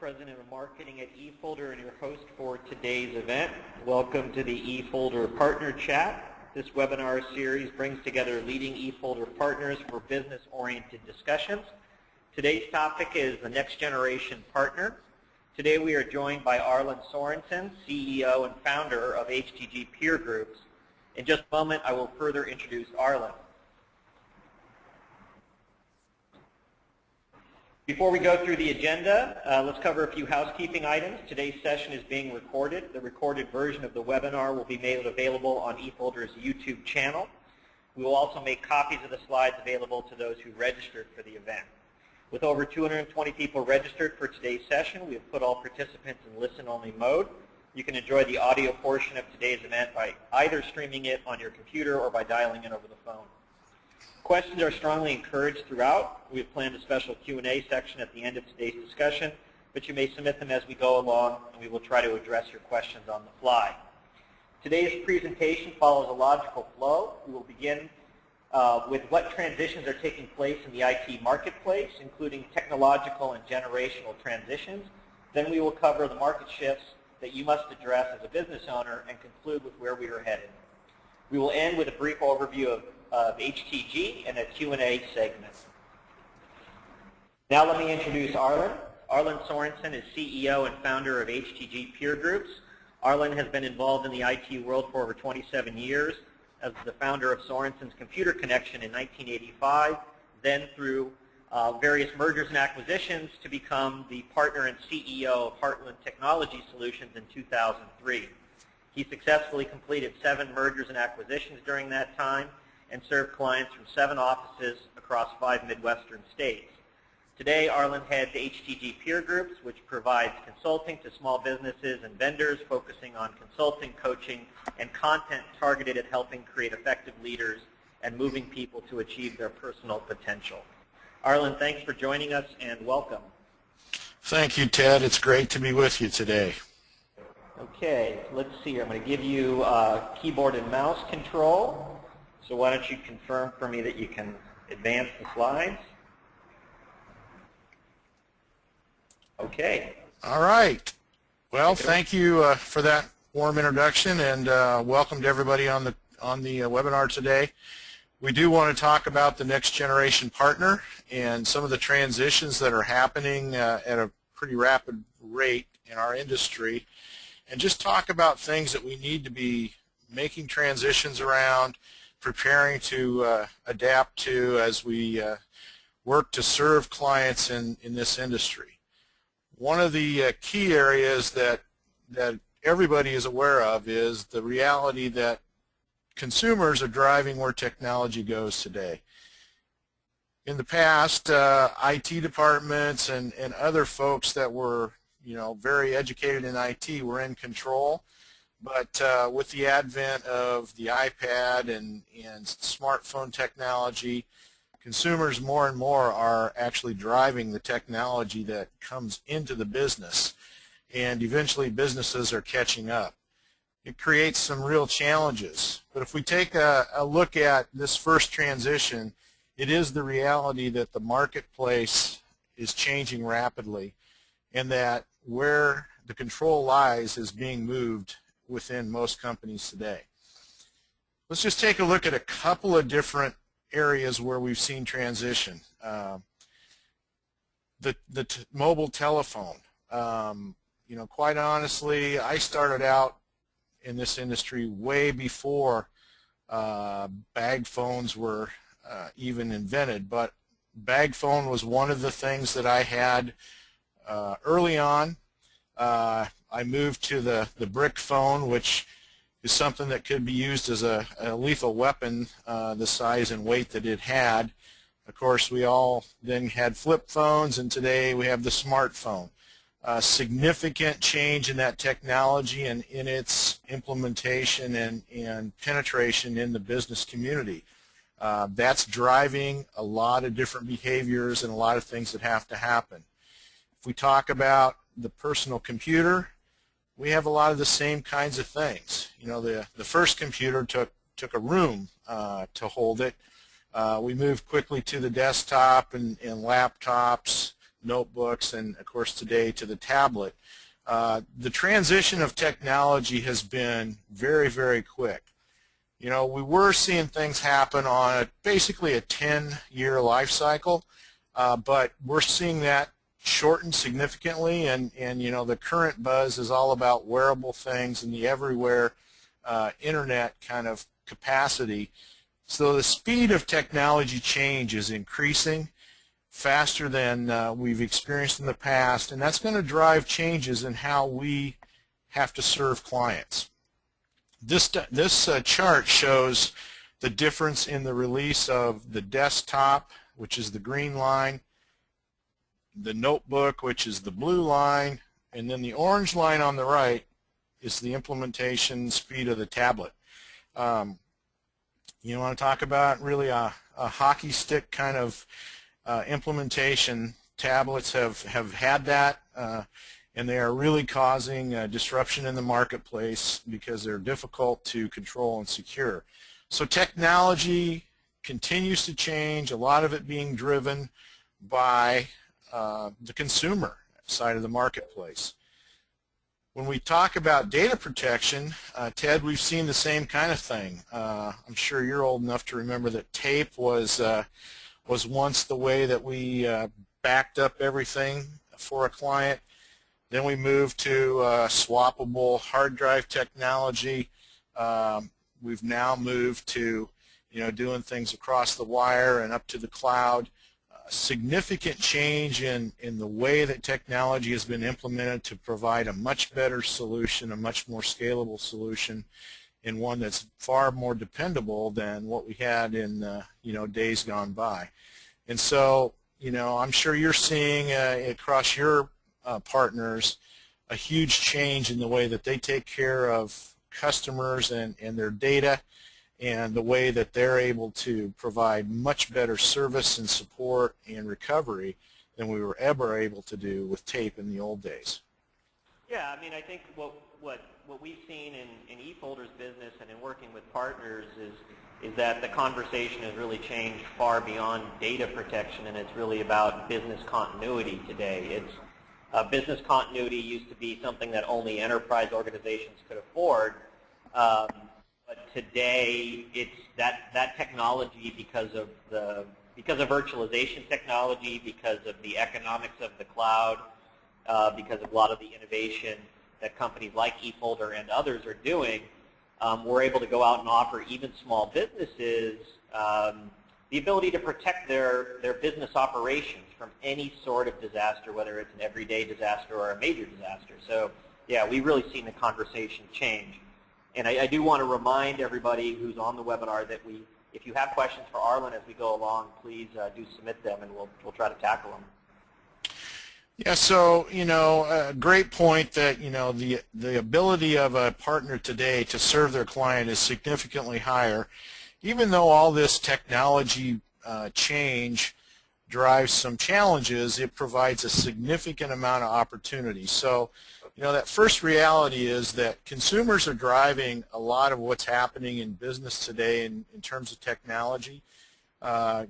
President of Marketing at eFolder and your host for today's event. Welcome to the eFolder Partner Chat. This webinar series brings together leading eFolder partners for business-oriented discussions. Today's topic is the next generation partner. Today we are joined by Arlin Sorensen, CEO and founder of HTG Peer Groups. In just a moment, I will further introduce Arlin. Before we go through the agenda, let's cover a few housekeeping items. Today's session is being recorded. The recorded version of the webinar will be made available on eFolder's YouTube channel. We will also make copies of the slides available to those who registered for the event. With over 220 people registered for today's session, we have put all participants in listen-only mode. You can enjoy the audio portion of today's event by either streaming it on your computer or by dialing in over the phone. Questions are strongly encouraged throughout. We have planned a special Q&A section at the end of today's discussion, but you may submit them as we go along, and we will try to address your questions on the fly. Today's presentation follows a logical flow. We will begin with what transitions are taking place in the IT marketplace, including technological and generational transitions. Then we will cover the market shifts that you must address as a business owner and conclude with where we are headed. We will end with a brief overview of HTG and a Q&A segment. Now let me introduce Arlin. Arlin Sorensen is CEO and founder of HTG Peer Groups. Arlin has been involved in the IT world for over 27 years as the founder of Sorensen's Computer Connection in 1985, then through various mergers and acquisitions to become the partner and CEO of Heartland Technology Solutions in 2003. He successfully completed 7 mergers and acquisitions during that time and served clients from 7 offices across 5 Midwestern states. Today, Arlin heads HTG Peer Groups, which provides consulting to small businesses and vendors, focusing on consulting, coaching, and content targeted at helping create effective leaders and moving people to achieve their personal potential. Arlin, thanks for joining us and welcome. Thank you, Ted. It's great to be with you today. Okay, let's see. I'm going to give you keyboard and mouse control. So why don't you confirm for me that you can advance the slides? Okay. All right. Well, thank you for that warm introduction, and welcome to everybody on the webinar today. We do want to talk about the next generation partner and some of the transitions that are happening at a pretty rapid rate in our industry, and just talk about things that we need to be making transitions around, preparing to adapt to as we work to serve clients in this industry. One of the key areas that everybody is aware of is the reality that consumers are driving where technology goes today. In the past, IT departments and other folks that were very educated in IT were in control. But with the advent of the iPad and smartphone technology, consumers more and more are actually driving the technology that comes into the business, and eventually businesses are catching up. It creates some real challenges. But if we take a look at this first transition, it is the reality that the marketplace is changing rapidly, and that where the control lies is being moved within most companies today. Let's just take a look at a couple of different areas where we've seen transition. The mobile telephone. Quite honestly, I started out in this industry way before bag phones were even invented, but bag phone was one of the things that I had early on. I moved to the brick phone, which is something that could be used as a lethal weapon, the size and weight that it had. Of course, we all then had flip phones, and today we have the smartphone. Significant change in that technology and in its implementation and penetration in the business community. That's driving a lot of different behaviors and a lot of things that have to happen. If we talk about the personal computer, we have a lot of the same kinds of things. The first computer took a room to hold it. We moved quickly to the desktop and laptops. notebooks, and of course today to the tablet. The transition of technology has been very, very quick. You know, we were seeing things happen on basically a 10-year life cycle, but we're seeing that shortened significantly, and you know, the current buzz is all about wearable things and the everywhere internet kind of capacity. So the speed of technology change is increasing faster than we've experienced in the past, and that's going to drive changes in how we have to serve clients. This chart shows the difference in the release of the desktop, which is the green line, the notebook, which is the blue line, and then the orange line on the right is the implementation speed of the tablet. You want to talk about really a hockey stick kind of implementation. Tablets have had that, and they are really causing disruption in the marketplace because they're difficult to control and secure. So technology continues to change, a lot of it being driven by the consumer side of the marketplace. When we talk about data protection, Ted, we've seen the same kind of thing. I'm sure you're old enough to remember that tape was once the way that we backed up everything for a client. Then we moved to swappable hard drive technology. We've now moved to, you know, doing things across the wire and up to the cloud. Significant change in the way that technology has been implemented to provide a much better solution, a much more scalable solution, and one that's far more dependable than what we had in you know, days gone by. And so, you know, I'm sure you're seeing across your partners a huge change in the way that they take care of customers and their data, and the way that they're able to provide much better service and support and recovery than we were ever able to do with tape in the old days. Yeah, I mean, I think what we've seen in eFolder's business and in working with partners is that the conversation has really changed far beyond data protection, and it's really about business continuity today. It's business continuity used to be something that only enterprise organizations could afford. But today, it's that technology, because of virtualization technology, because of the economics of the cloud, because of a lot of the innovation that companies like eFolder and others are doing, we're able to go out and offer even small businesses the ability to protect their business operations from any sort of disaster, whether it's an everyday disaster or a major disaster. So, yeah, we've really seen the conversation change. And I do want to remind everybody who's on the webinar that if you have questions for Arlin as we go along, please do submit them, and we'll try to tackle them. Yeah, so, you know, a great point that, you know, the ability of a partner today to serve their client is significantly higher. Even though all this technology change drives some challenges, it provides a significant amount of opportunity. So, you know, that first reality is that consumers are driving a lot of what's happening in business today in terms of technology.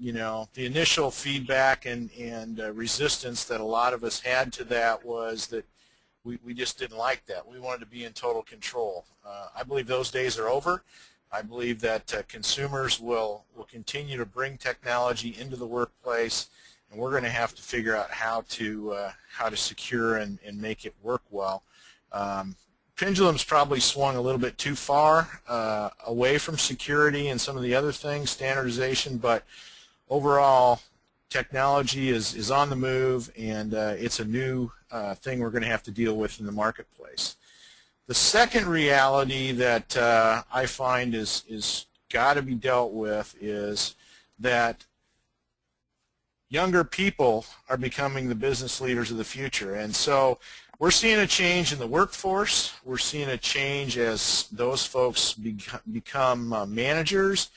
You know, the initial feedback and resistance that a lot of us had to that was that we just didn't like that. We wanted to be in total control. I believe those days are over. I believe that consumers will continue to bring technology into the workplace, and we're going to have to figure out how to secure and make it work well. Pendulum's probably swung a little bit too far away from security and some of the other things, standardization, but overall technology is on the move, and it's a new thing we're going to have to deal with in the marketplace. The second reality that I find is got to be dealt with is that younger people are becoming the business leaders of the future, and so we're seeing a change in the workforce. We're seeing a change as those folks become managers,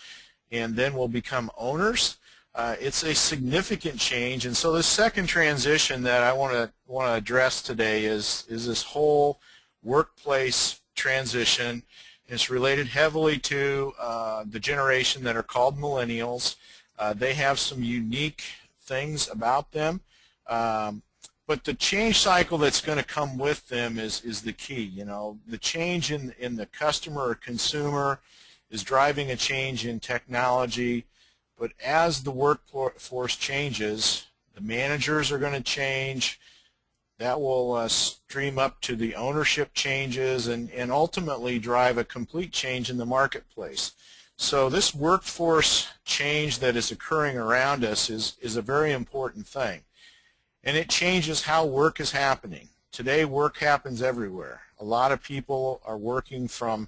and then will become owners. It's a significant change, and so the second transition that I want to address today is this whole workplace transition. It's related heavily to the generation that are called millennials. They have some unique things about them. But the change cycle that's going to come with them is the key. You know, the change in the customer or consumer is driving a change in technology. But as the workforce changes, the managers are going to change. That will stream up to the ownership changes and ultimately drive a complete change in the marketplace. So this workforce change that is occurring around us is a very important thing. And it changes how work is happening. Today, work happens everywhere. A lot of people are working from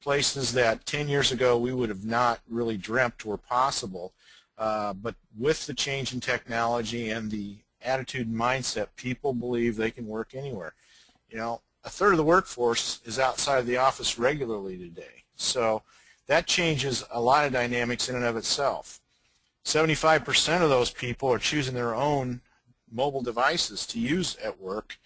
places that 10 years ago we would have not really dreamt were possible. But with the change in technology and the attitude and mindset, people believe they can work anywhere. You know, a third of the workforce is outside of the office regularly today. So that changes a lot of dynamics in and of itself. 75% of those people are choosing their own mobile devices to use at work,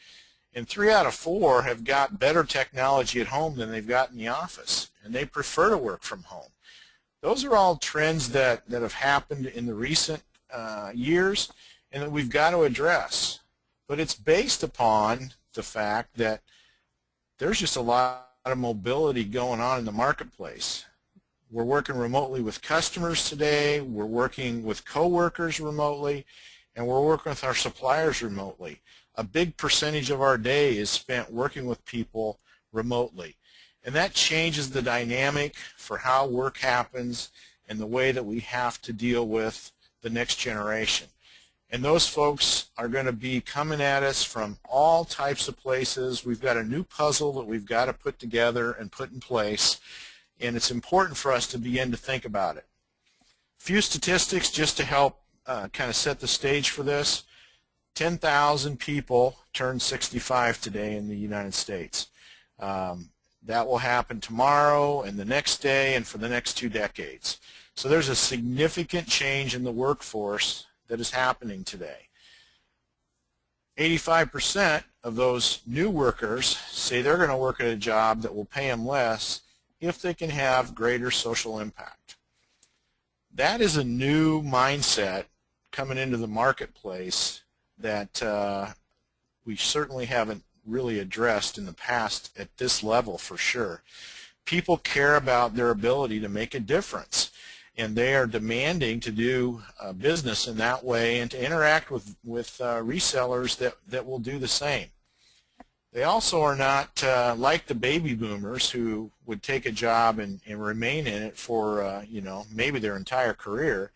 and 3 out of 4 have got better technology at home than they've got in the office, and they prefer to work from home. Those are all trends that have happened in the recent years and that we've got to address. But it's based upon the fact that there's just a lot of mobility going on in the marketplace. We're working remotely with customers today, we're working with coworkers remotely, and we're working with our suppliers remotely. A big percentage of our day is spent working with people remotely. And that changes the dynamic for how work happens and the way that we have to deal with the next generation. And those folks are going to be coming at us from all types of places. We've got a new puzzle that we've got to put together and put in place, and it's important for us to begin to think about it. A few statistics just to help kind of set the stage for this. 10,000 people turn 65 today in the United States. That will happen tomorrow and the next day and for the next 2 decades. So there's a significant change in the workforce that is happening today. 85% of those new workers say they're going to work at a job that will pay them less if they can have greater social impact. That is a new mindset coming into the marketplace that we certainly haven't really addressed in the past at this level for sure. People care about their ability to make a difference, and they are demanding to do business in that way and to interact with resellers that will do the same. They also are not like the baby boomers who would take a job and remain in it for you know, maybe their entire career.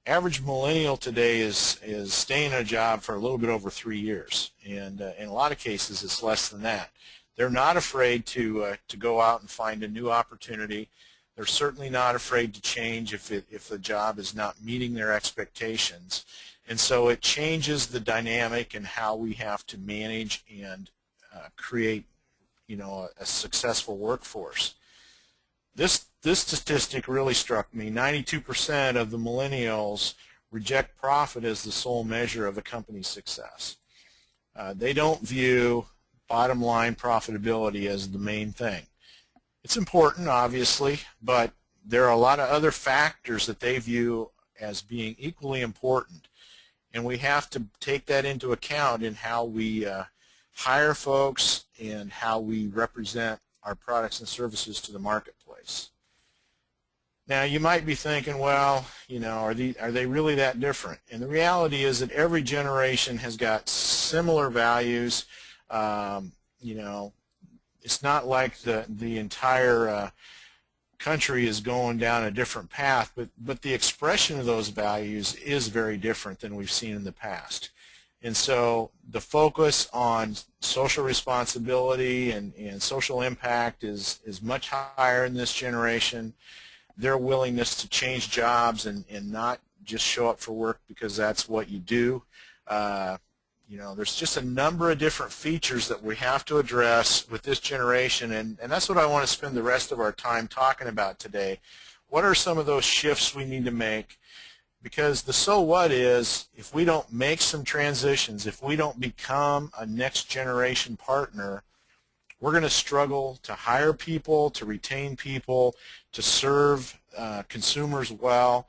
Average millennial today is staying in a job for a little bit over 3 years, and in a lot of cases it's less than that. They're not afraid to go out and find a new opportunity. They're certainly not afraid to change if the job is not meeting their expectations, and so it changes the dynamic and how we have to manage and create, you know, a successful workforce. This statistic really struck me. 92% of the millennials reject profit as the sole measure of a company's success. They don't view bottom line profitability as the main thing. It's important, obviously, but there are a lot of other factors that they view as being equally important, and we have to take that into account in how we hire folks and how we represent our products and services to the marketplace. Now, you might be thinking, well, you know, are they really that different? And the reality is that every generation has got similar values. You know, it's not like the entire country is going down a different path, but the expression of those values is very different than we've seen in the past. And so the focus on social responsibility and social impact is much higher in this generation. Their willingness to change jobs and not just show up for work because that's what you do. You know, there's just a number of different features that we have to address with this generation, and that's what I want to spend the rest of our time talking about today. What are some of those shifts we need to make? Because the so what is, if we don't make some transitions, if we don't become a next generation partner, we're going to struggle to hire people, to retain people, to serve consumers well,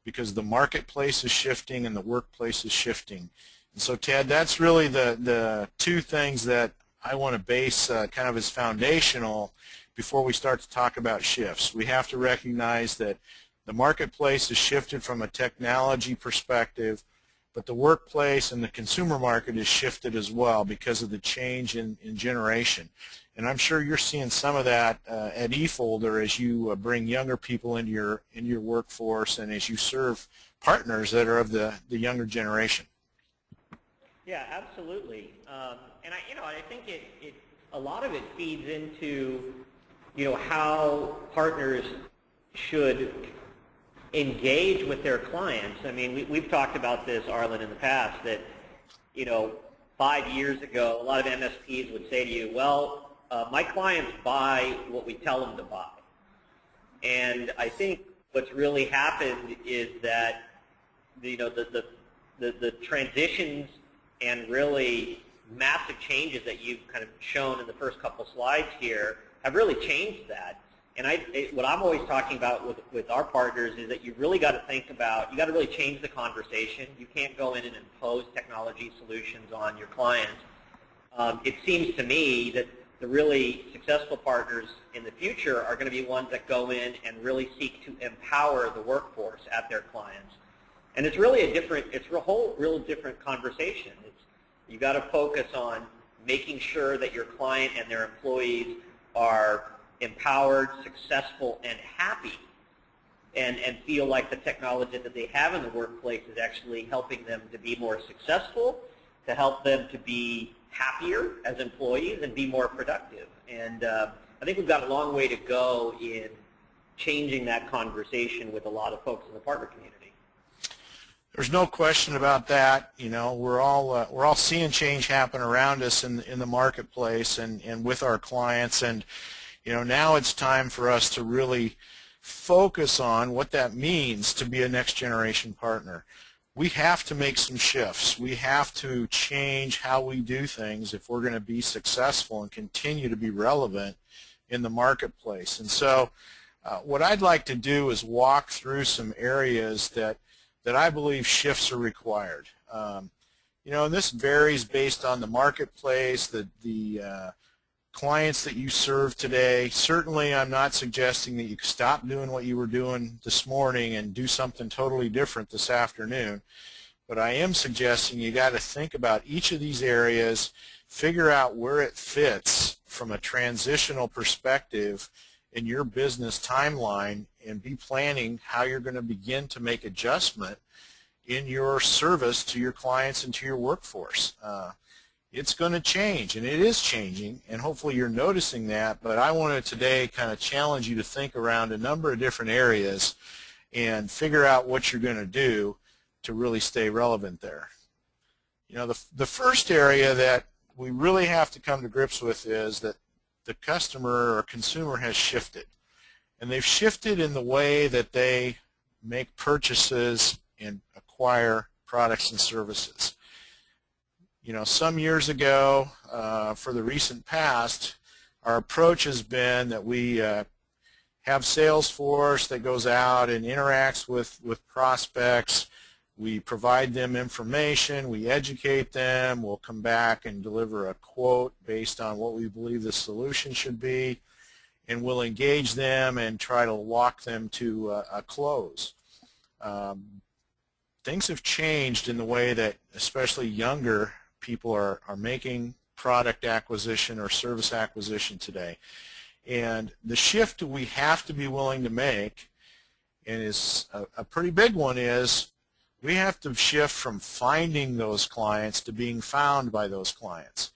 because the marketplace is shifting and the workplace is shifting. And so, Ted, that's really the two things that I want to base kind of as foundational before we start to talk about shifts. We have to recognize that the marketplace has shifted from a technology perspective, but the workplace and the consumer market has shifted as well because of the change in generation. And I'm sure you're seeing some of that at eFolder as you bring younger people into your workforce and as you serve partners that are of the younger generation. Yeah, absolutely. And I think a lot of it feeds into how partners should engage with their clients. I mean, we've talked about this, Arlin, in the past, that 5 years ago, a lot of MSPs would say to you, well, my clients buy what we tell them to buy. And I think what's really happened is that the transitions and really massive changes that you've kind of shown in the first couple slides here have really changed that. And what I'm always talking about with our partners is that you really got to think about, you got to really change the conversation. You can't go in and impose technology solutions on your clients. It seems to me that the really successful partners in the future are going to be ones that go in and really seek to empower the workforce at their clients. And it's really it's a whole real different conversation. You got to focus on making sure that your client and their employees are empowered, successful, and happy, and feel like the technology that they have in the workplace is actually helping them to be more successful, to help them to be happier as employees and be more productive. And I think we've got a long way to go in changing that conversation with a lot of folks in the partner community. There's no question about that. We're all seeing change happen around us in the marketplace and with our clients, and now it's time for us to really focus on what that means to be a next generation partner. We have to make some shifts. We have to change how we do things if we're going to be successful and continue to be relevant in the marketplace. And so what I'd like to do is walk through some areas that I believe shifts are required. And this varies based on the marketplace, the clients that you serve today. Certainly, I'm not suggesting that you stop doing what you were doing this morning and do something totally different this afternoon. But I am suggesting you got to think about each of these areas, figure out where it fits from a transitional perspective in your business timeline, and be planning how you're going to begin to make adjustment in your service to your clients and to your workforce. It's going to change, and it is changing, and hopefully you're noticing that, but I wanted today kind of challenge you to think around a number of different areas and figure out what you're going to do to really stay relevant there. The first area that we really have to come to grips with is that the customer or consumer has shifted, and they've shifted in the way that they make purchases and acquire products and services. Some years ago, for the recent past, our approach has been that we have Salesforce that goes out and interacts with prospects. We provide them information, we educate them, we'll come back and deliver a quote based on what we believe the solution should be, and we'll engage them and try to walk them to a close. Things have changed in the way that especially younger people are making product acquisition or service acquisition today. And the shift we have to be willing to make, and is a pretty big one, is we have to shift from finding those clients to being found by those clients.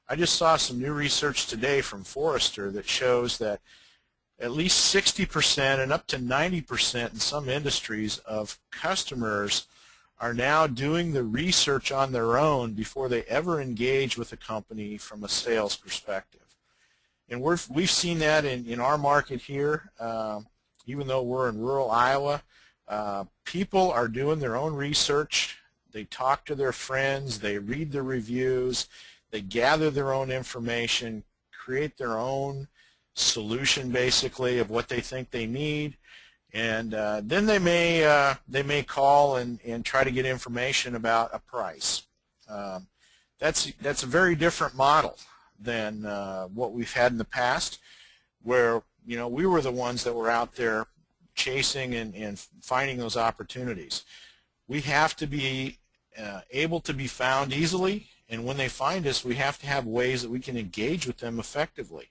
I just saw some new research today from Forrester that shows that at least 60% and up to 90% in some industries of customers are now doing the research on their own before they ever engage with a company from a sales perspective. And we've seen that in our market here, even though we're in rural Iowa. People are doing their own research. They talk to their friends. They read the reviews. They gather their own information, create their own solution basically of what they think they need. And then they may call and try to get information about a price. That's a very different model than what we've had in the past, where we were the ones that were out there chasing and finding those opportunities. We have to be able to be found easily, and when they find us, we have to have ways that we can engage with them effectively.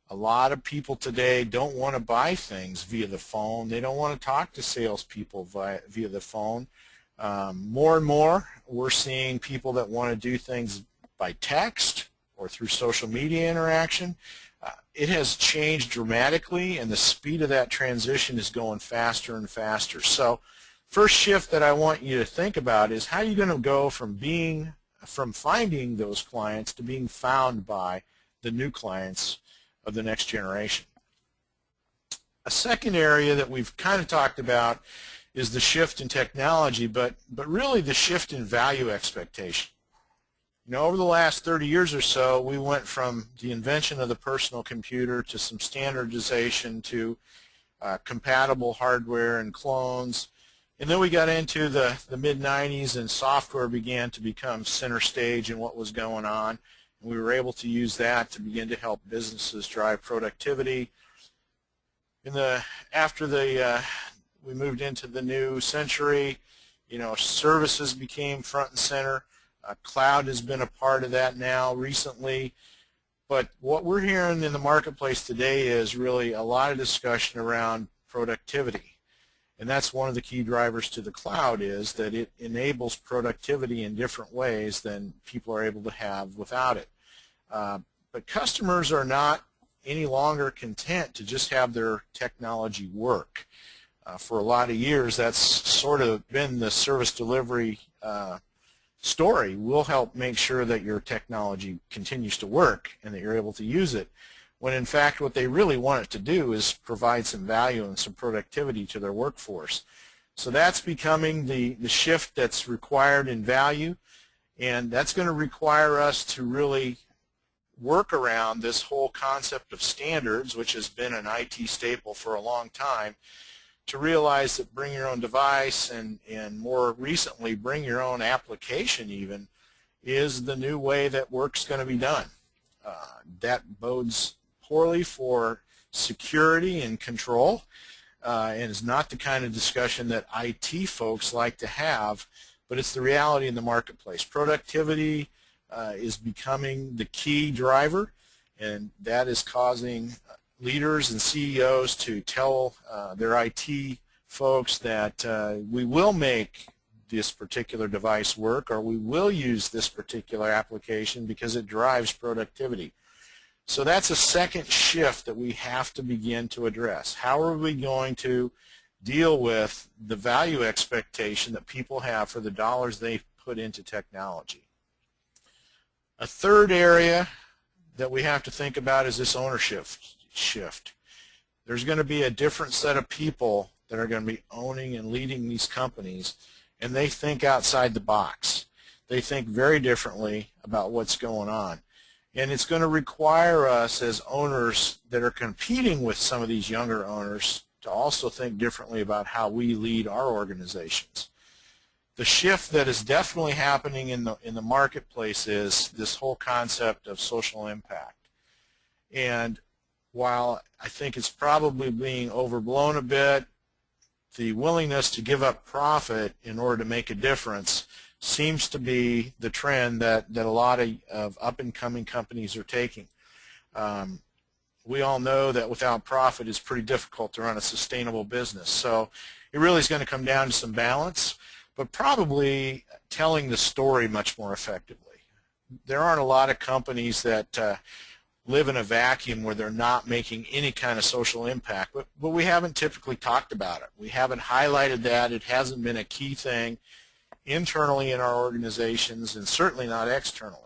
A lot of people today don't want to buy things via the phone. They don't want to talk to salespeople via the phone. More and more, we're seeing people that want to do things by text or through social media interaction. It has changed dramatically, and the speed of that transition is going faster and faster. So first shift that I want you to think about is how are you going to go from finding those clients to being found by the new clients of the next generation. A second area that we've kind of talked about is the shift in technology, but really the shift in value expectation. Over the last 30 years or so, we went from the invention of the personal computer to some standardization to compatible hardware and clones. And then we got into the mid-90s, and software began to become center stage in what was going on. And we were able to use that to begin to help businesses drive productivity. After we moved into the new century, services became front and center. Cloud has been a part of that now recently. But what we're hearing in the marketplace today is really a lot of discussion around productivity. And that's one of the key drivers to the cloud, is that it enables productivity in different ways than people are able to have without it. But customers are not any longer content to just have their technology work. For a lot of years, that's sort of been the service delivery story. We'll help make sure that your technology continues to work and that you're able to use it, when in fact what they really want it to do is provide some value and some productivity to their workforce. So that's becoming the shift that's required in value, and that's going to require us to really work around this whole concept of standards, which has been an IT staple for a long time, to realize that bring your own device and more recently bring your own application even is the new way that work's going to be done. That bodes poorly for security and control, and is not the kind of discussion that IT folks like to have, but it's the reality in the marketplace. Productivity is becoming the key driver, and that is causing leaders and CEOs to tell their IT folks that we will make this particular device work, or we will use this particular application because it drives productivity. So that's a second shift that we have to begin to address. How are we going to deal with the value expectation that people have for the dollars they put into technology? A third area that we have to think about is this ownership shift. There's going to be a different set of people that are going to be owning and leading these companies, and they think outside the box. They think very differently about what's going on. And it's going to require us as owners that are competing with some of these younger owners to also think differently about how we lead our organizations. The shift that is definitely happening in the marketplace is this whole concept of social impact. And while I think it's probably being overblown a bit, the willingness to give up profit in order to make a difference seems to be the trend that a lot of up-and-coming companies are taking. We all know that without profit it's pretty difficult to run a sustainable business. So it really is going to come down to some balance, but probably telling the story much more effectively. There aren't a lot of companies that live in a vacuum where they're not making any kind of social impact, but we haven't typically talked about it. We haven't highlighted that. It hasn't been a key thing internally in our organizations, and certainly not externally.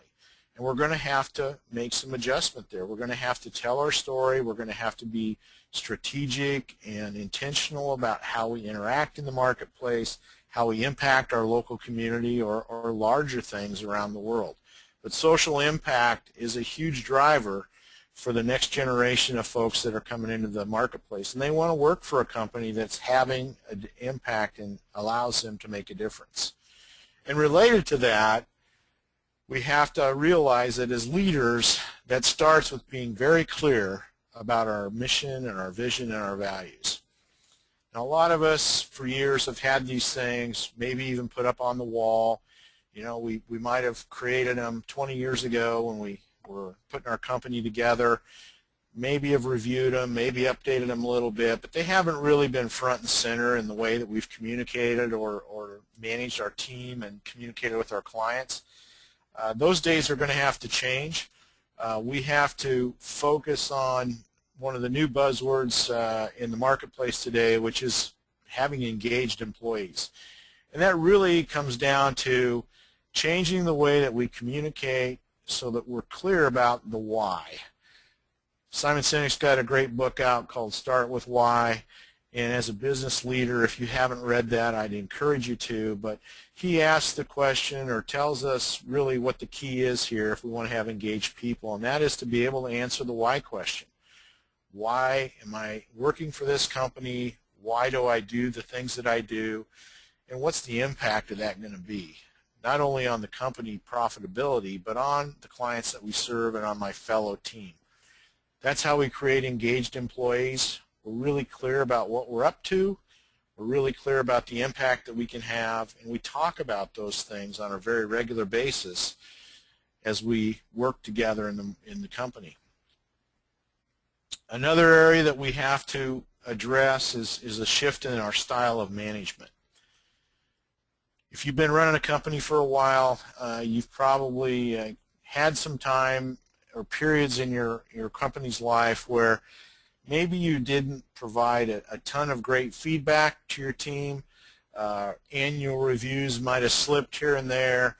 And we're going to have to make some adjustment there. We're going to have to tell our story. We're going to have to be strategic and intentional about how we interact in the marketplace, how we impact our local community or larger things around the world. But social impact is a huge driver for the next generation of folks that are coming into the marketplace, and they want to work for a company that's having an impact and allows them to make a difference. And related to that we have to realize that as leaders, that starts with being very clear about our mission and our vision and our values. Now, a lot of us for years have had these things, maybe even put up on the wall. You know, we might have created them 20 years ago when we were putting our company together, maybe have reviewed them, maybe updated them a little bit, but they haven't really been front and center in the way that we've communicated or managed our team and communicated with our clients. Those days are going to have to change. We have to focus on one of the new buzzwords in the marketplace today, which is having engaged employees. And that really comes down to changing the way that we communicate so that we're clear about the why. Simon Sinek's got a great book out called Start With Why, and as a business leader, if you haven't read that, I'd encourage you to, but he asks the question or tells us really what the key is here if we want to have engaged people, and that is to be able to answer the why question. Why am I working for this company? Why do I do the things that I do? And what's the impact of that going to be? Not only on the company profitability, but on the clients that we serve and on my fellow team. That's how we create engaged employees. We're really clear about what we're up to. We're really clear about the impact that we can have, and we talk about those things on a very regular basis as we work together in the company. Another area that we have to address is a shift in our style of management. If you've been running a company for a while, you've probably had some time or periods in your company's life where maybe you didn't provide a ton of great feedback to your team. Annual reviews might have slipped here and there.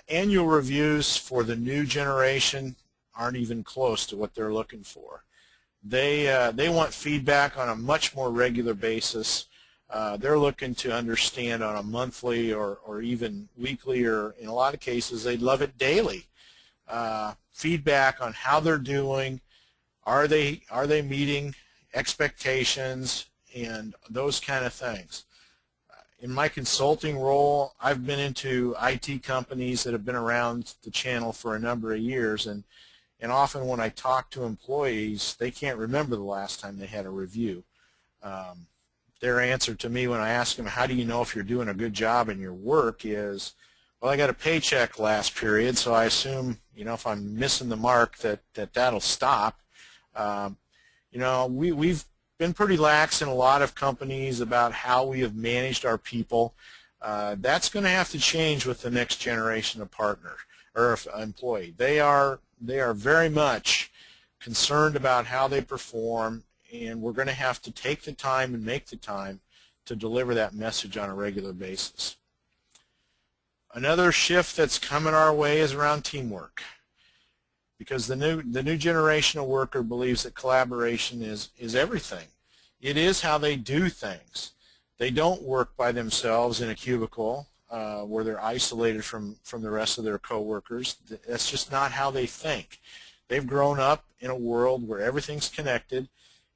Annual reviews for the new generation aren't even close to what they're looking for. They want feedback on a much more regular basis. They're looking to understand on a monthly or even weekly, or in a lot of cases they'd love it daily. Feedback on how they're doing, are they meeting expectations, and those kind of things. In my consulting role, I've been into IT companies that have been around the channel for a number of years, and often when I talk to employees, they can't remember the last time they had a review. Their answer to me when I ask them, how do you know if you're doing a good job in your work, is, well, I got a paycheck last period, so I assume, you know, if I'm missing the mark that'll stop. You know, we've been pretty lax in a lot of companies about how we have managed our people. That's going to have to change with the next generation of partner or employee. They are very much concerned about how they perform, and we're going to have to take the time and make the time to deliver that message on a regular basis. Another shift that's coming our way is around teamwork, because the new generation of worker believes that collaboration is everything. It is how they do things. They don't work by themselves in a cubicle where they're isolated from the rest of their coworkers. That's just not how they think. They've grown up in a world where everything's connected,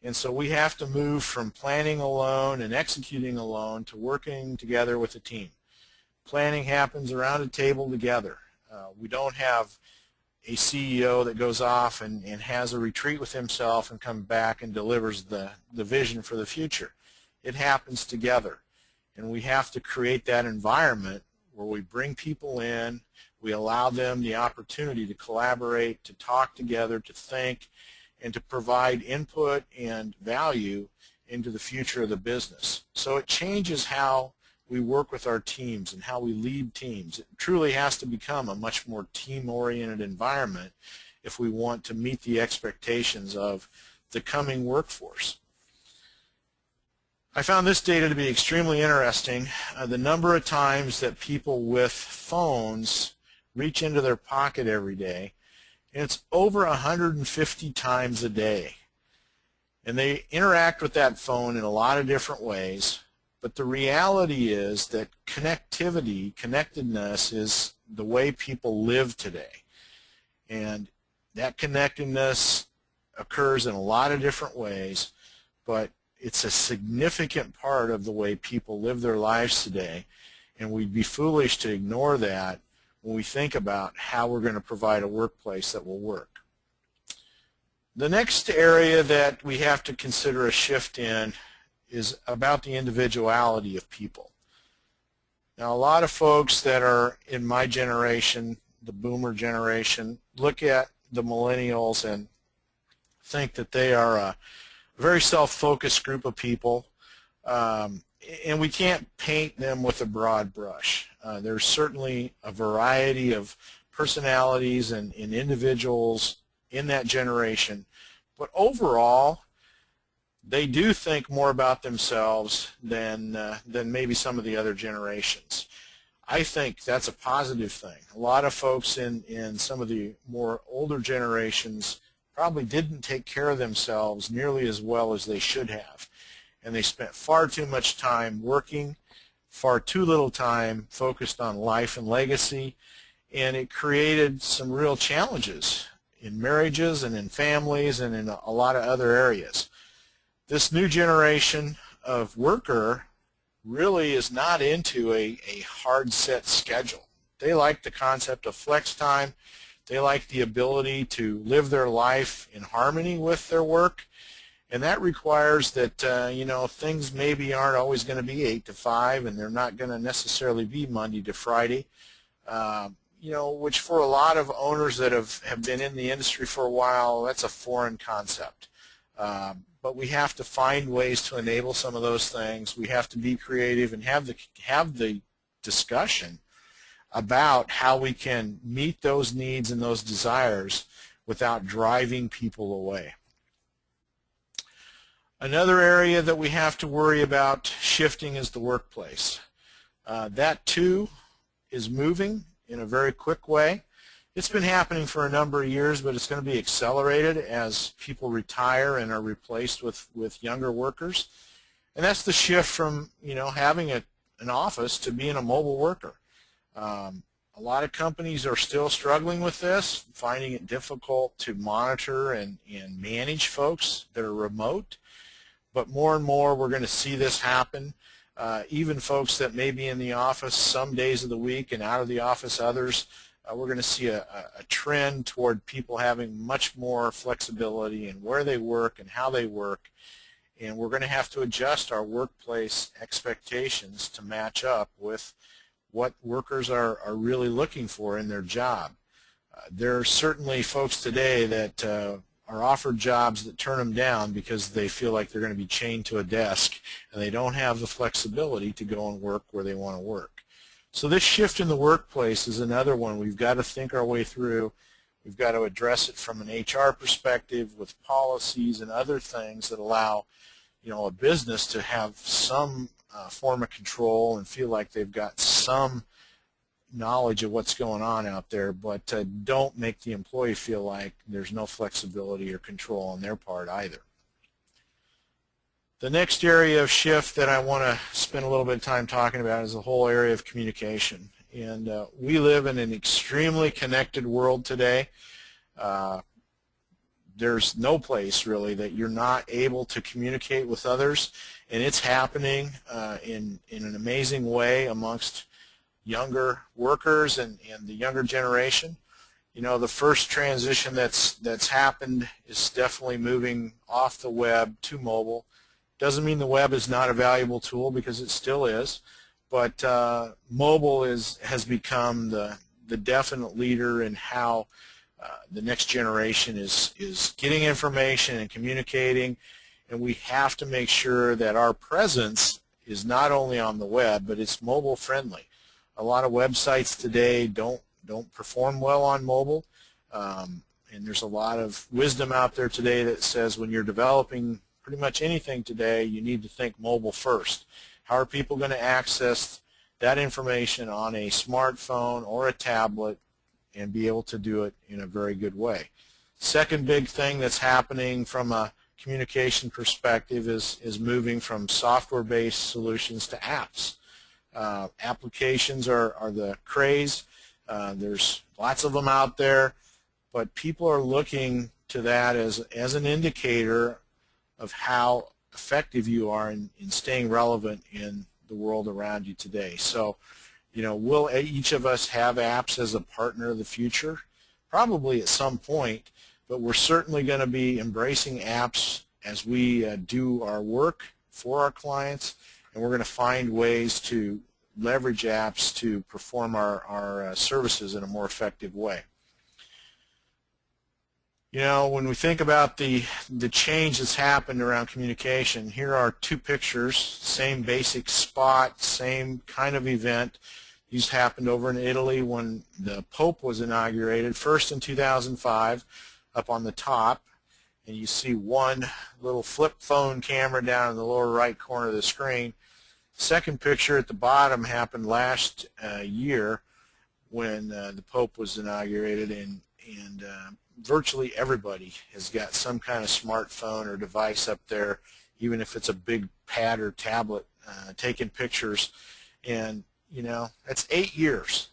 and so we have to move from planning alone and executing alone to working together with a team. Planning happens around a table together. We don't have a CEO that goes off and has a retreat with himself and comes back and delivers the vision for the future. It happens together, and we have to create that environment where we bring people in, we allow them the opportunity to collaborate, to talk together, to think, and to provide input and value into the future of the business. So it changes how we work with our teams and how we lead teams. It truly has to become a much more team-oriented environment if we want to meet the expectations of the coming workforce. I found this data to be extremely interesting. The number of times that people with phones reach into their pocket every day, and it's over 150 times a day. And they interact with that phone in a lot of different ways. But the reality is that connectedness is the way people live today. And that connectedness occurs in a lot of different ways, but it's a significant part of the way people live their lives today. And we'd be foolish to ignore that when we think about how we're going to provide a workplace that will work. The next area that we have to consider a shift in is about the individuality of people. Now, a lot of folks that are in my generation, the boomer generation, look at the millennials and think that they are a very self-focused group of people, and we can't paint them with a broad brush. There's certainly a variety of personalities and individuals in that generation, but overall they do think more about themselves than maybe some of the other generations. I think that's a positive thing. A lot of folks in some of the more older generations probably didn't take care of themselves nearly as well as they should have, and they spent far too much time working, far too little time focused on life and legacy, and it created some real challenges in marriages and in families and in a lot of other areas. This new generation of worker really is not into a hard set schedule. They like the concept of flex time. They like the ability to live their life in harmony with their work, and that requires that things maybe aren't always going to be 8 to 5, and they're not going to necessarily be Monday to Friday. Which for a lot of owners that have been in the industry for a while, that's a foreign concept. But we have to find ways to enable some of those things. We have to be creative and have the discussion about how we can meet those needs and those desires without driving people away. Another area that we have to worry about shifting is the workplace. That too is moving in a very quick way. It's been happening for a number of years, but it's going to be accelerated as people retire and are replaced with younger workers. And that's the shift from having an office to being a mobile worker. A lot of companies are still struggling with this, finding it difficult to monitor and manage folks that are remote. But more and more we're going to see this happen. Even folks that may be in the office some days of the week and out of the office others, we're going to see a trend toward people having much more flexibility in where they work and how they work. And we're going to have to adjust our workplace expectations to match up with what workers are really looking for in their job. There are certainly folks today that are offered jobs that turn them down because they feel like they're going to be chained to a desk and they don't have the flexibility to go and work where they want to work. So this shift in the workplace is another one we've got to think our way through. We've got to address it from an HR perspective with policies and other things that allow a business to have some form of control and feel like they've got some knowledge of what's going on out there, but don't make the employee feel like there's no flexibility or control on their part either. The next area of shift that I want to spend a little bit of time talking about is the whole area of communication. And we live in an extremely connected world today. There's no place really that you're not able to communicate with others, and it's happening in an amazing way amongst younger workers and the younger generation. The first transition that's happened is definitely moving off the web to mobile. Doesn't mean the web is not a valuable tool, because it still is, but mobile has become the definite leader in how the next generation is getting information and communicating, and we have to make sure that our presence is not only on the web, but it's mobile friendly. A lot of websites today don't perform well on mobile, and there's a lot of wisdom out there today that says when you're developing pretty much anything today, you need to think mobile first. How are people going to access that information on a smartphone or a tablet and be able to do it in a very good way? Second big thing that's happening from a communication perspective is moving from software-based solutions to apps. Applications are the craze. There's lots of them out there, but people are looking to that as an indicator of how effective you are in staying relevant in the world around you today. So Will each of us have apps as a partner of the future? Probably at some point, but we're certainly going to be embracing apps as we do our work for our clients, and we're going to find ways to leverage apps to perform our services in a more effective way. When we think about the change that's happened around communication, here are two pictures, same basic spot, same kind of event. These happened over in Italy when the Pope was inaugurated, first in 2005, up on the top. And you see one little flip phone camera down in the lower right corner of the screen. Second picture at the bottom happened last year when the Pope was inaugurated, and virtually everybody has got some kind of smartphone or device up there, even if it's a big pad or tablet, taking pictures. And that's 8 years,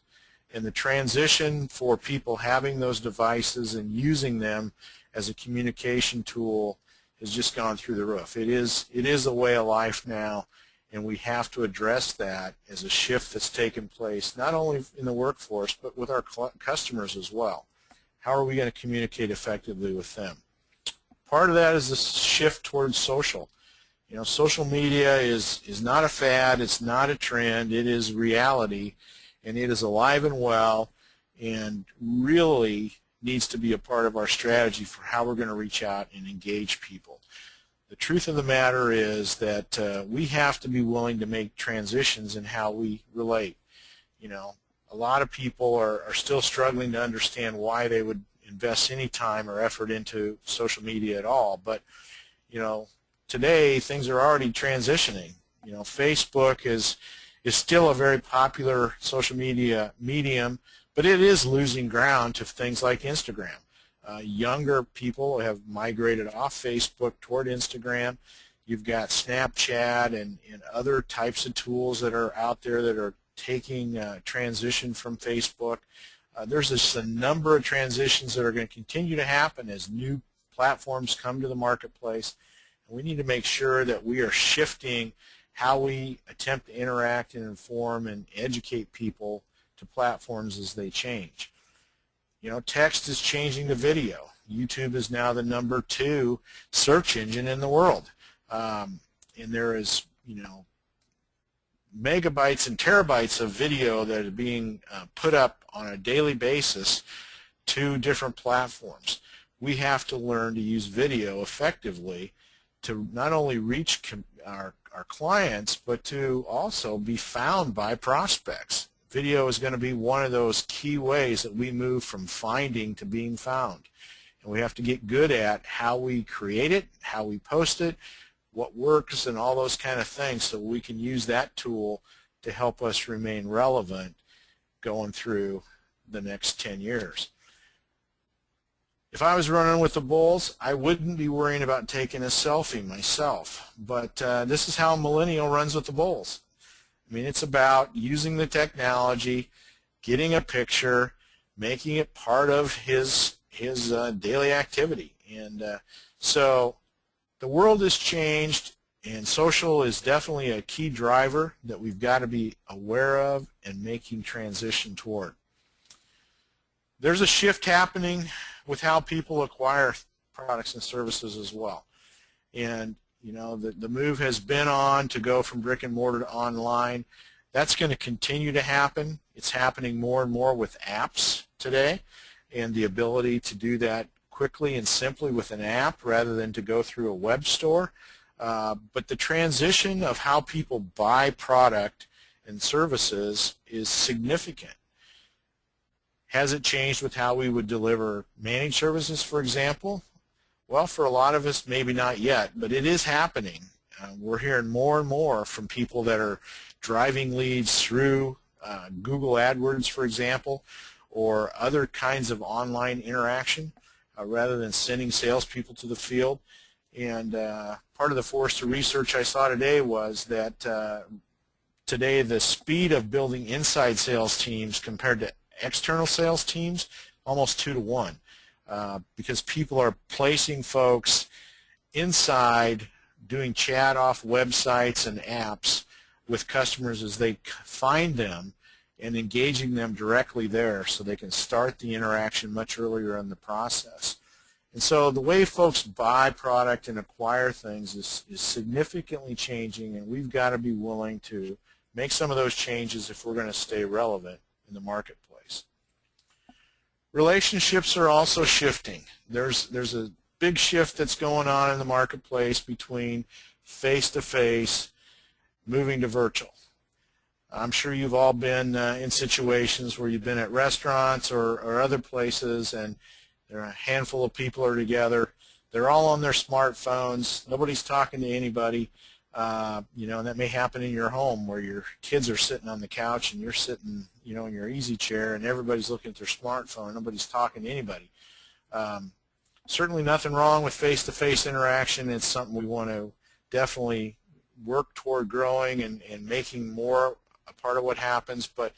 and the transition for people having those devices and using them as a communication tool has just gone through the roof. It is a way of life now, and we have to address that as a shift that's taken place not only in the workforce but with our customers as well. How are we going to communicate effectively with them? Part of that is the shift towards social. Social media is not a fad, it's not a trend, it is reality, and it is alive and well, and really needs to be a part of our strategy for how we're going to reach out and engage people. The truth of the matter is that we have to be willing to make transitions in how we relate. A lot of people are still struggling to understand why they would invest any time or effort into social media at all. But, today things are already transitioning. Facebook is still a very popular social media medium, but it is losing ground to things like Instagram. Younger people have migrated off Facebook toward Instagram. You've got Snapchat and other types of tools that are out there that are taking transition from Facebook. There's just a number of transitions that are going to continue to happen as new platforms come to the marketplace. And we need to make sure that we are shifting how we attempt to interact and inform and educate people to platforms as they change. Text is changing to video. YouTube is now the #2 search engine in the world. And there is, megabytes and terabytes of video that are being put up on a daily basis to different platforms. We have to learn to use video effectively to not only reach our clients, but to also be found by prospects. Video is going to be one of those key ways that we move from finding to being found. And we have to get good at how we create it, how we post it, what works, and all those kind of things, so we can use that tool to help us remain relevant going through the next 10 years. If I was running with the bulls, I wouldn't be worrying about taking a selfie myself. But this is how a millennial runs with the bulls. It's about using the technology, getting a picture, making it part of his daily activity. And so the world has changed, and social is definitely a key driver that we've got to be aware of and making transition toward. There's a shift happening with how people acquire products and services as well. And the move has been on to go from brick and mortar to online. That's going to continue to happen. It's happening more and more with apps today, and the ability to do that quickly and simply with an app rather than to go through a web store. But the transition of how people buy product and services is significant. Has it changed with how we would deliver managed services, for example? Well, for a lot of us, maybe not yet, but it is happening. We're hearing more and more from people that are driving leads through Google AdWords, for example, or other kinds of online interaction rather than sending salespeople to the field. And part of the Forrester research I saw today was that today the speed of building inside sales teams compared to external sales teams, almost 2 to 1. Because people are placing folks inside doing chat off websites and apps with customers as they find them and engaging them directly there so they can start the interaction much earlier in the process. And so the way folks buy product and acquire things is significantly changing, and we've got to be willing to make some of those changes if we're going to stay relevant in the marketplace. Relationships are also shifting. There's a big shift that's going on in the marketplace between face-to-face moving to virtual. I'm sure you've all been in situations where you've been at restaurants or other places, and there are a handful of people are together. They're all on their smartphones. Nobody's talking to anybody. You know, and that may happen in your home where your kids are sitting on the couch and you're sitting, you know, in your easy chair, and everybody's looking at their smartphone. Nobody's talking to anybody. Certainly nothing wrong with face-to-face interaction. It's something we want to definitely work toward growing and making more a part of what happens. But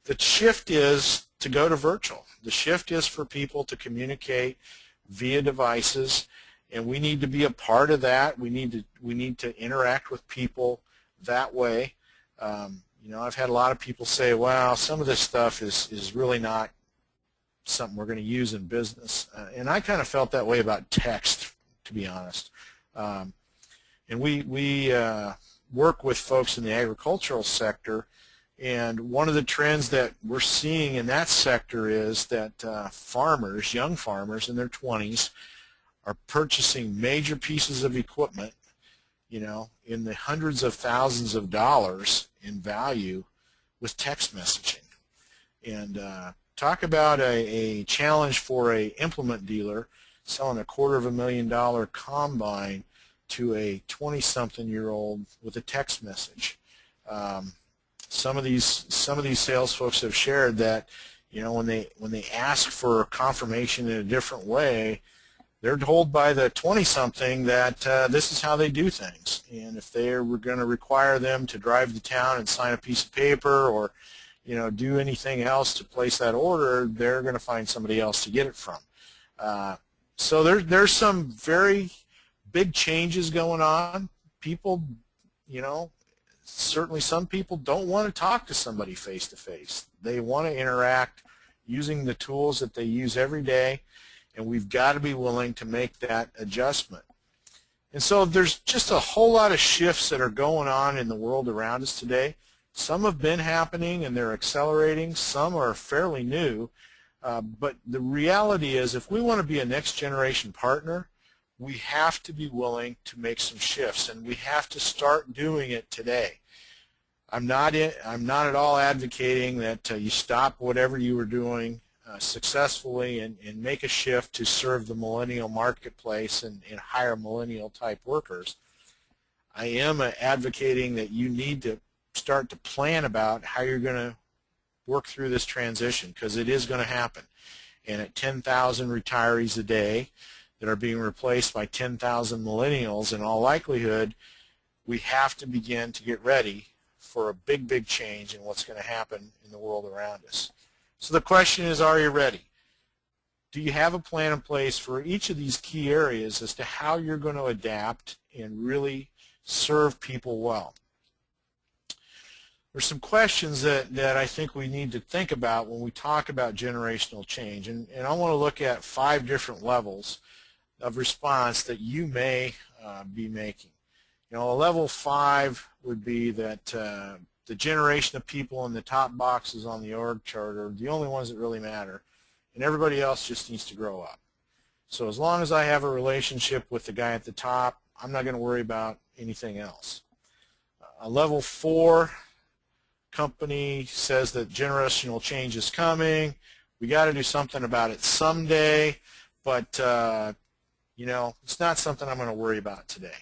the shift is to go to virtual. The shift is for people to communicate via devices, and we need to be a part of that. We need to interact with people that way. You know, I've had a lot of people say, "Wow, some of this stuff is really not something we're going to use in business," and I kind of felt that way about text, to be honest. And we work with folks in the agricultural sector, and one of the trends that we're seeing in that sector is that farmers, young farmers in their 20s, are purchasing major pieces of equipment, you know, in the hundreds of thousands of dollars in value with text messaging. And talk about a challenge for a implement dealer selling a $250,000 combine to a 20-something-year-old with a text message. Some of these sales folks have shared that, you know, when they ask for confirmation in a different way, they're told by the 20-something that this is how they do things, and if they were going to require them to drive to town and sign a piece of paper or, you know, do anything else to place that order, they're going to find somebody else to get it from. So there's some very big changes going on. People, you know, certainly some people don't want to talk to somebody face-to-face. They want to interact using the tools that they use every day, and we've got to be willing to make that adjustment. And so there's just a whole lot of shifts that are going on in the world around us today. Some have been happening and they're accelerating. Some are fairly new. But the reality is, if we want to be a next-generation partner, we have to be willing to make some shifts, and we have to start doing it today. I'm not at all advocating that you stop whatever you were doing successfully and make a shift to serve the millennial marketplace and hire millennial-type workers. I am advocating that you need to start to plan about how you're going to work through this transition, because it is going to happen. And at 10,000 retirees a day that are being replaced by 10,000 millennials, in all likelihood, we have to begin to get ready for a big, big change in what's going to happen in the world around us. So the question is, are you ready? Do you have a plan in place for each of these key areas as to how you're going to adapt and really serve people well? There's some questions that I think we need to think about when we talk about generational change, and I want to look at 5 different levels of response that you may be making. You know, a level 5 would be that the generation of people in the top boxes on the org chart are the only ones that really matter, and everybody else just needs to grow up. So as long as I have a relationship with the guy at the top, I'm not going to worry about anything else. A level 4 company says that generational change is coming. We got to do something about it someday, but you know, it's not something I'm going to worry about today.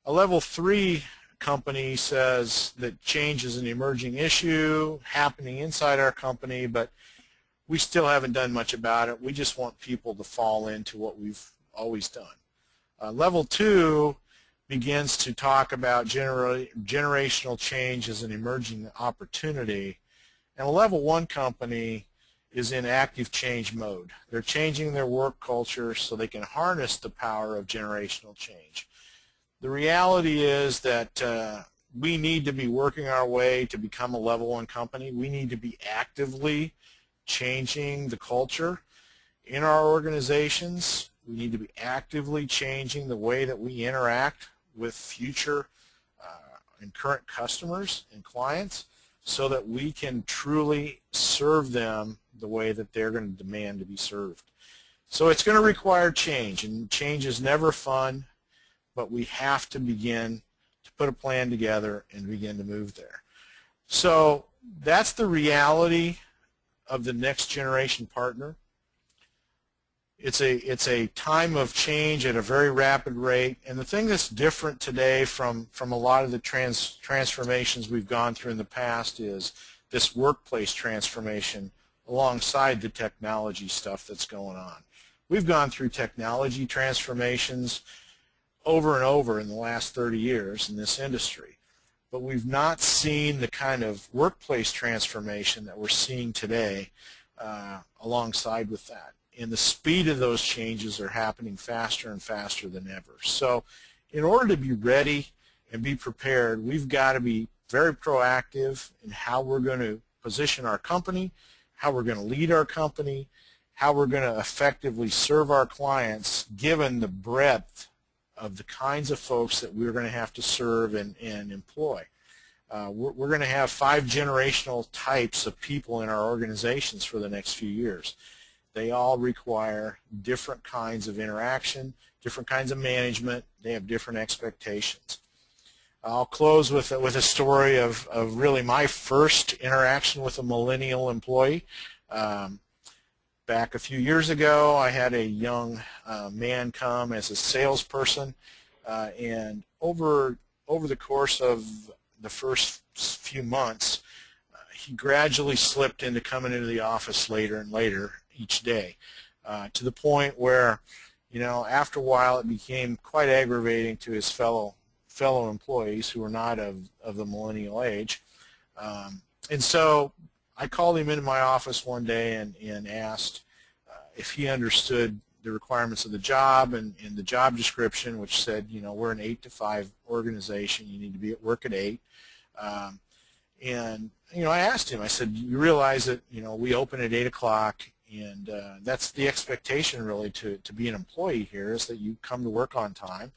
A level 3 company says that change is an emerging issue happening inside our company, but we still haven't done much about it. We just want people to fall into what we've always done. Level 2 begins to talk about generational change as an emerging opportunity, and a level 1 company is in active change mode. They're changing their work culture so they can harness the power of generational change. The reality is that we need to be working our way to become a level 1 company. We need to be actively changing the culture in our organizations. We need to be actively changing the way that we interact with future and current customers and clients so that we can truly serve them the way that they're going to demand to be served. So it's going to require change, and change is never fun, but we have to begin to put a plan together and begin to move there. So that's the reality of the next generation partner. It's a time of change at a very rapid rate, and the thing that's different today from a lot of the transformations we've gone through in the past is this workplace transformation alongside the technology stuff that's going on. We've gone through technology transformations over and over in the last 30 years in this industry, but we've not seen the kind of workplace transformation that we're seeing today alongside with that. And the speed of those changes are happening faster and faster than ever. So in order to be ready and be prepared, we've got to be very proactive in how we're going to position our company, how we're going to lead our company, how we're going to effectively serve our clients given the breadth of the kinds of folks that we're going to have to serve and employ. We're going to have 5 generational types of people in our organizations for the next few years. They all require different kinds of interaction, different kinds of management. They have different expectations. I'll close with a story of really my first interaction with a millennial employee. Back a few years ago, I had a young man come as a salesperson, and over the course of the first few months, he gradually slipped into coming into the office later and later each day, to the point where, after a while it became quite aggravating to his fellow employees who were not of the millennial age. And so I called him into my office one day and asked if he understood the requirements of the job and the job description, which said, we're an 8 to 5 organization. You need to be at work at 8. And I asked him, I said, you realize that, we open at 8 o'clock, and that's the expectation really to be an employee here, is that you come to work on time,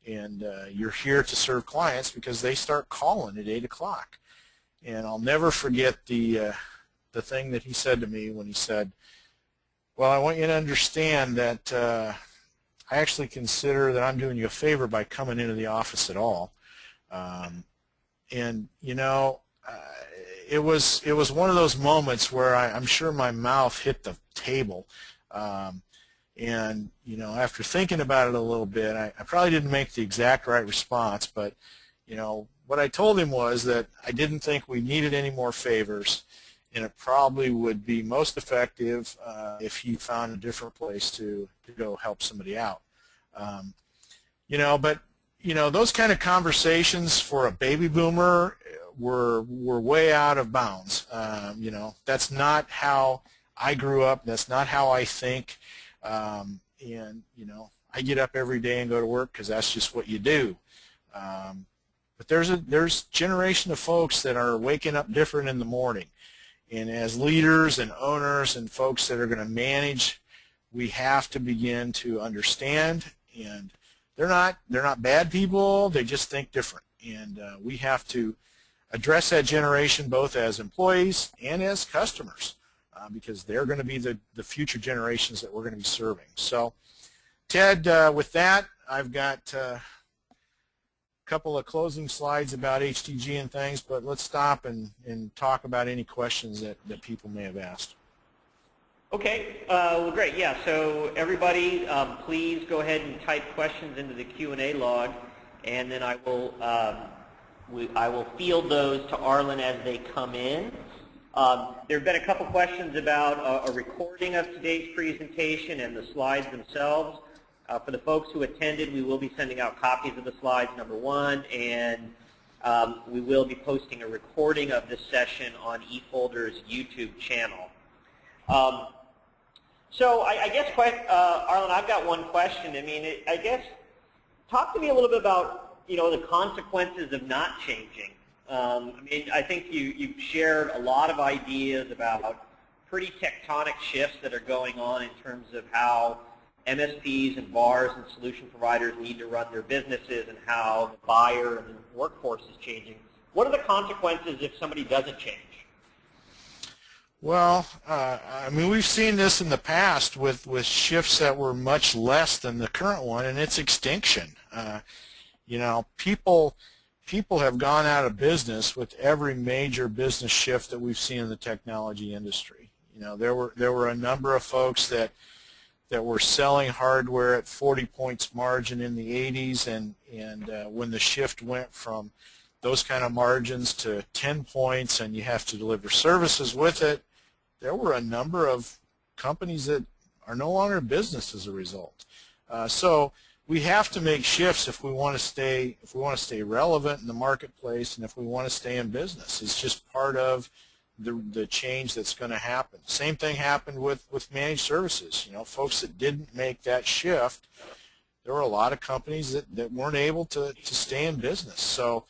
and you're here to serve clients because they start calling at 8 o'clock. And I'll never forget the thing that he said to me when he said, well, I want you to understand that I actually consider that I'm doing you a favor by coming into the office at all. And it was one of those moments where I'm sure my mouth hit the table, and after thinking about it a little bit, I probably didn't make the exact right response, but what I told him was that I didn't think we needed any more favors, and it probably would be most effective if he found a different place to go help somebody out. But those kind of conversations for a baby boomer were way out of bounds. That's not how I grew up. That's not how I think. And I get up every day and go to work because that's just what you do. But there's a generation of folks that are waking up different in the morning. And as leaders and owners and folks that are going to manage, we have to begin to understand, and they're not bad people, they just think different. And we have to address that generation both as employees and as customers, because they're going to be the future generations that we're going to be serving. So, Ted, with that, I've got a couple of closing slides about HTG and things, but let's stop and talk about any questions that people may have asked. Okay, well, great. Yeah, so everybody, please go ahead and type questions into the Q&A log, and then I will field those to Arlin as they come in. There have been a couple questions about a recording of today's presentation and the slides themselves. For the folks who attended, we will be sending out copies of the slides, number one, and we will be posting a recording of this session on eFolder's YouTube channel. So I guess, Arlin, I've got one question. I mean, I guess, talk to me a little bit about, the consequences of not changing. I mean, I think you've shared a lot of ideas about pretty tectonic shifts that are going on in terms of how MSPs and VARs and solution providers need to run their businesses and how the buyer and the workforce is changing. What are the consequences if somebody doesn't change? Well, I mean, we've seen this in the past with shifts that were much less than the current one, and it's extinction. People have gone out of business with every major business shift that we've seen in the technology industry. There were a number of folks that were selling hardware at 40 points margin in the 80s, and when the shift went from those kind of margins to 10 points and you have to deliver services with it, there were a number of companies that are no longer in business as a result. So we have to make shifts if we want to stay relevant in the marketplace and if we want to stay in business. It's just part of the change that's going to happen. Same thing happened with managed services. Folks that didn't make that shift, there were a lot of companies that weren't able to stay in business. So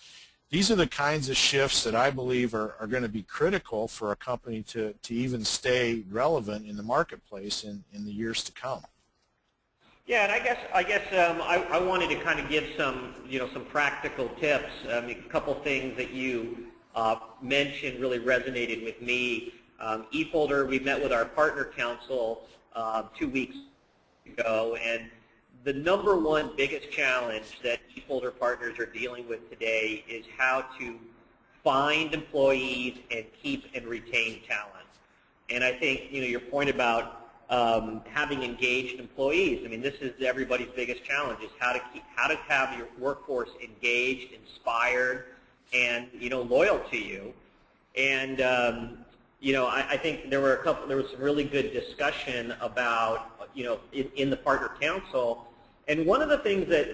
these are the kinds of shifts that I believe are going to be critical for a company to even stay relevant in the marketplace in the years to come. Yeah, and I guess I wanted to kind of give some practical tips. A couple things that you mentioned really resonated with me. eFolder, we met with our partner council 2 weeks ago, and the number one biggest challenge that eFolder partners are dealing with today is how to find employees and keep and retain talent. And I think your point about having engaged employees. I mean, this is everybody's biggest challenge: is how to have your workforce engaged, inspired, and loyal to you. And I think there was some really good discussion about in the partner council. And one of the things that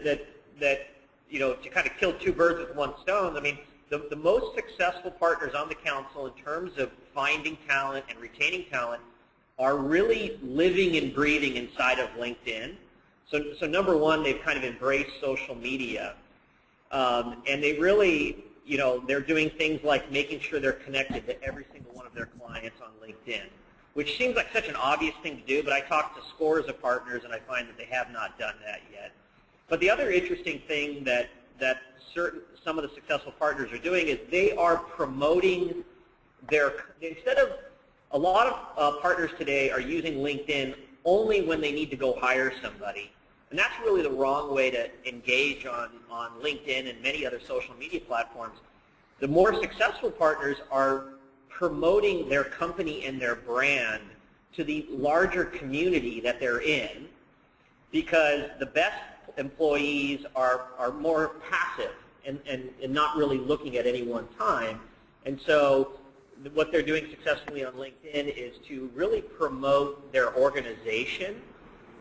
to kind of kill two birds with one stone. I mean, the most successful partners on the council in terms of finding talent and retaining talent are really living and breathing inside of LinkedIn. So number one, they've kind of embraced social media, and they really, they're doing things like making sure they're connected to every single one of their clients on LinkedIn, which seems like such an obvious thing to do, but I talked to scores of partners and I find that they have not done that yet. But the other interesting thing that some of the successful partners are doing is they are promoting instead of, a lot of partners today are using LinkedIn only when they need to go hire somebody. And that's really the wrong way to engage on LinkedIn and many other social media platforms. The more successful partners are promoting their company and their brand to the larger community that they're in, because the best employees are more passive and not really looking at any one time. And so what they're doing successfully on LinkedIn is to really promote their organization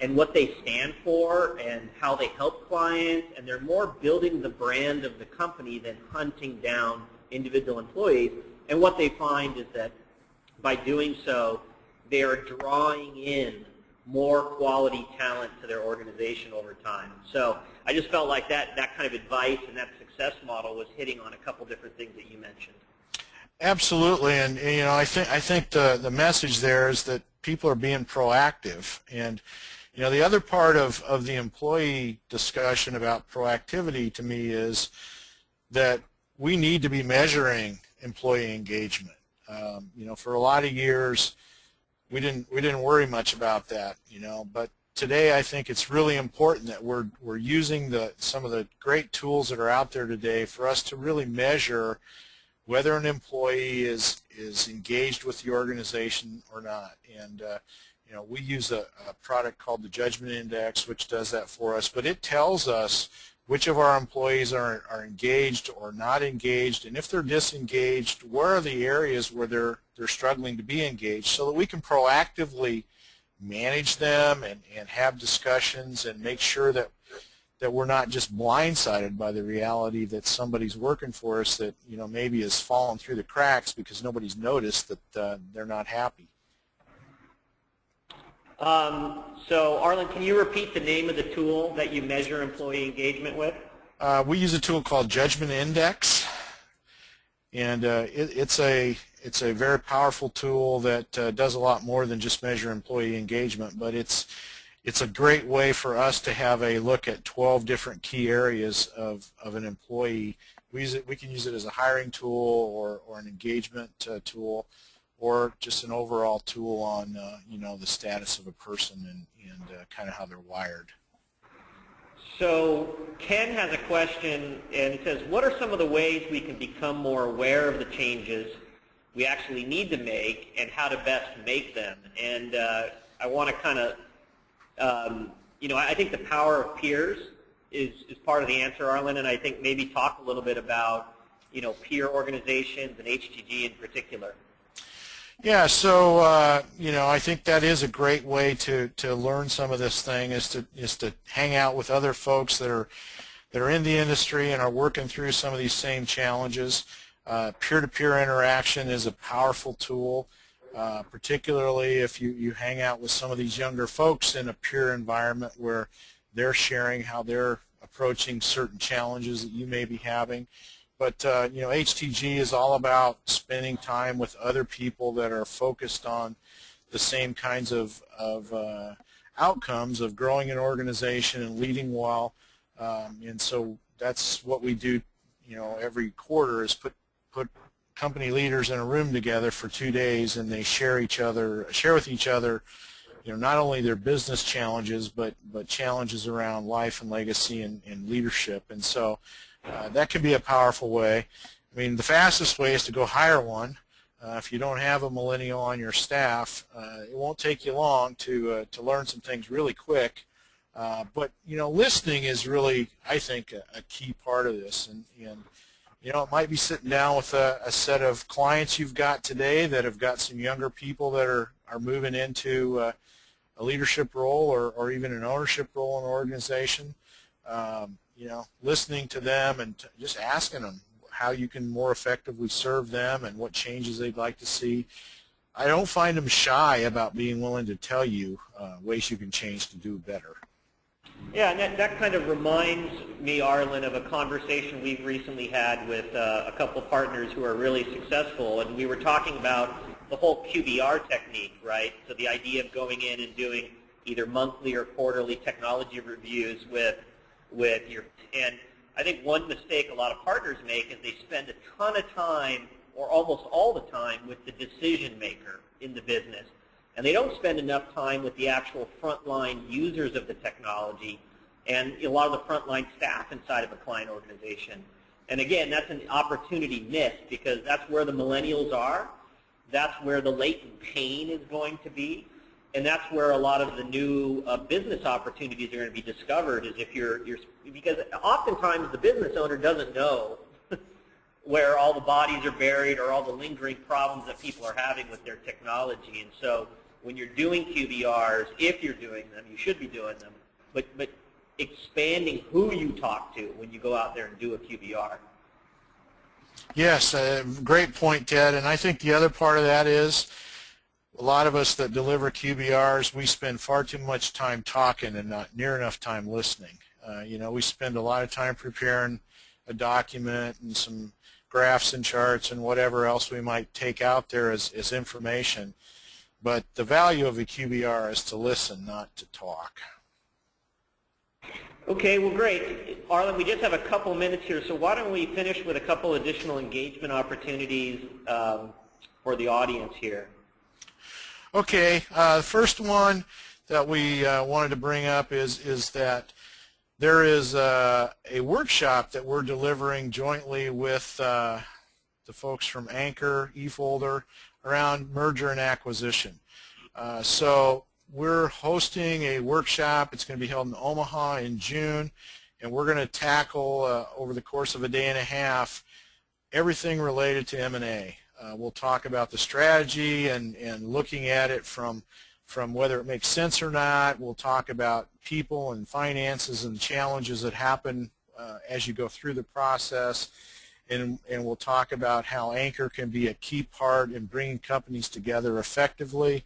and what they stand for and how they help clients, and they're more building the brand of the company than hunting down individual employees. And what they find is that by doing so, they are drawing in more quality talent to their organization over time. So I just felt like that kind of advice and that success model was hitting on a couple different things that you mentioned. Absolutely, and I think the message there is that people are being proactive, and the other part of the employee discussion about proactivity to me is that we need to be measuring employee engagement. For a lot of years we didn't worry much about that, but today I think it's really important that we're using some of the great tools that are out there today for us to really measure whether an employee is engaged with the organization or not. And we use a product called the Judgment Index, which does that for us, but it tells us which of our employees are engaged or not engaged, and if they're disengaged, where are the areas where they're struggling to be engaged, so that we can proactively manage them and have discussions and make sure that we're not just blindsided by the reality that somebody's working for us that maybe has fallen through the cracks because nobody's noticed that they're not happy. So Arlin, can you repeat the name of the tool that you measure employee engagement with? We use a tool called Judgment Index, and it's a very powerful tool that does a lot more than just measure employee engagement, but it's a great way for us to have a look at 12 different key areas of an employee. We can use it as a hiring tool or an engagement tool, or just an overall tool on the status of a person and kind of how they're wired. So Ken has a question, and it says, what are some of the ways we can become more aware of the changes we actually need to make and how to best make them? And I want to kind of, I think the power of peers is part of the answer, Arlin, and I think maybe talk a little bit about, peer organizations and HTG in particular. Yeah, so I think that is a great way to learn some of this thing is to hang out with other folks that are in the industry and are working through some of these same challenges. Peer-to-peer interaction is a powerful tool, particularly if you hang out with some of these younger folks in a peer environment where they're sharing how they're approaching certain challenges that you may be having. But HTG is all about spending time with other people that are focused on the same kinds of outcomes of growing an organization and leading well. And so that's what we do, every quarter is put company leaders in a room together for 2 days, and they share with each other, not only their business challenges, but challenges around life and legacy and leadership. And so that can be a powerful way. I mean, the fastest way is to go hire one. If you don't have a millennial on your staff, it won't take you long to learn some things really quick. But listening is really, I think, a key part of this. And it might be sitting down with a set of clients you've got today that have got some younger people that are moving into a leadership role or even an ownership role in an organization. Listening to them and just asking them how you can more effectively serve them and what changes they'd like to see. I don't find them shy about being willing to tell you ways you can change to do better. Yeah, and that kind of reminds me, Arlin, of a conversation we've recently had with a couple of partners who are really successful, and we were talking about the whole QBR technique, right? So the idea of going in and doing either monthly or quarterly technology reviews with your, and I think one mistake a lot of partners make is they spend a ton of time, or almost all the time, with the decision maker in the business. And they don't spend enough time with the actual frontline users of the technology and a lot of the frontline staff inside of a client organization. And again, that's an opportunity missed because that's where the millennials are. That's where the latent pain is going to be. And that's where a lot of the new business opportunities are going to be discovered, is if you're because oftentimes the business owner doesn't know where all the bodies are buried or all the lingering problems that people are having with their technology. And so when you're doing QBRs, if you're doing them, you should be doing them, but expanding who you talk to when you go out there and do a QBR. Yes, great point, Ted. And I think the other part of that is a lot of us that deliver QBRs, we spend far too much time talking and not near enough time listening. We spend a lot of time preparing a document and some graphs and charts and whatever else we might take out there as information. But the value of a QBR is to listen, not to talk. Okay, well, great. Arlin, we just have a couple minutes here, so why don't we finish with a couple additional engagement opportunities for the audience here. Okay, the first one that we wanted to bring up is that there is a workshop that we're delivering jointly with the folks from Anchor, eFolder, around merger and acquisition. So we're hosting a workshop. It's going to be held in Omaha in June, and we're going to tackle over the course of a day and a half everything related to M&A. We'll talk about the strategy and looking at it from whether it makes sense or not. We'll talk about people and finances and challenges that happen as you go through the process, and we'll talk about how Anchor can be a key part in bringing companies together effectively.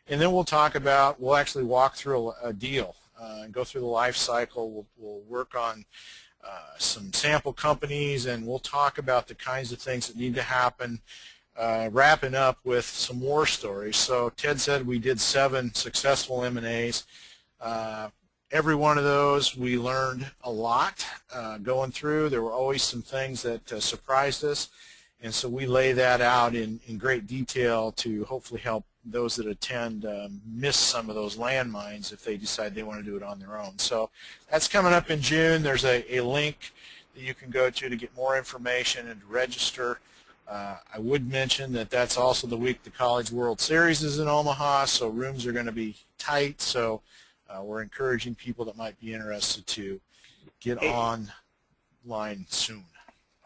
And then we'll actually walk through a deal and go through the life cycle. We'll work on some sample companies, and we'll talk about the kinds of things that need to happen, wrapping up with some war stories. So Ted said we did 7 successful M&As. Every one of those we learned a lot going through. There were always some things that surprised us, and so we lay that out in great detail to hopefully help those that attend miss some of those landmines if they decide they want to do it on their own. So that's coming up in June. There's a link that you can go to get more information and to register. I would mention that that's also the week the College World Series is in Omaha, so rooms are going to be tight, so we're encouraging people that might be interested to get online soon.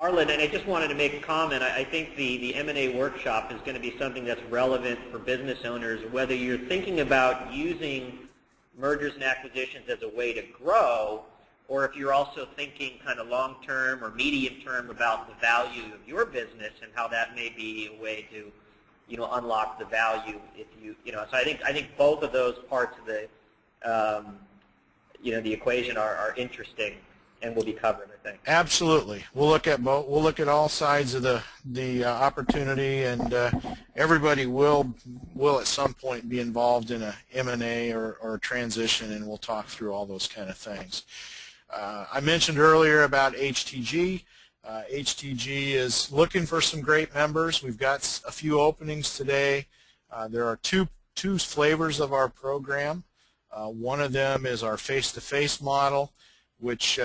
Arlin, and I just wanted to make a comment. I think the M&A workshop is going to be something that's relevant for business owners, whether you're thinking about using mergers and acquisitions as a way to grow, or if you're also thinking kind of long-term or medium-term about the value of your business and how that may be a way to, unlock the value. So I think both of those parts of the, the equation are interesting and will be covered, I think. Absolutely. We'll look at both. We'll look at all sides of the opportunity, and everybody will at some point be involved in a M&A or a transition, and we'll talk through all those kind of things. I mentioned earlier about HTG. HTG is looking for some great members. We've got a few openings today. There are two flavors of our program. One of them is our face-to-face model, which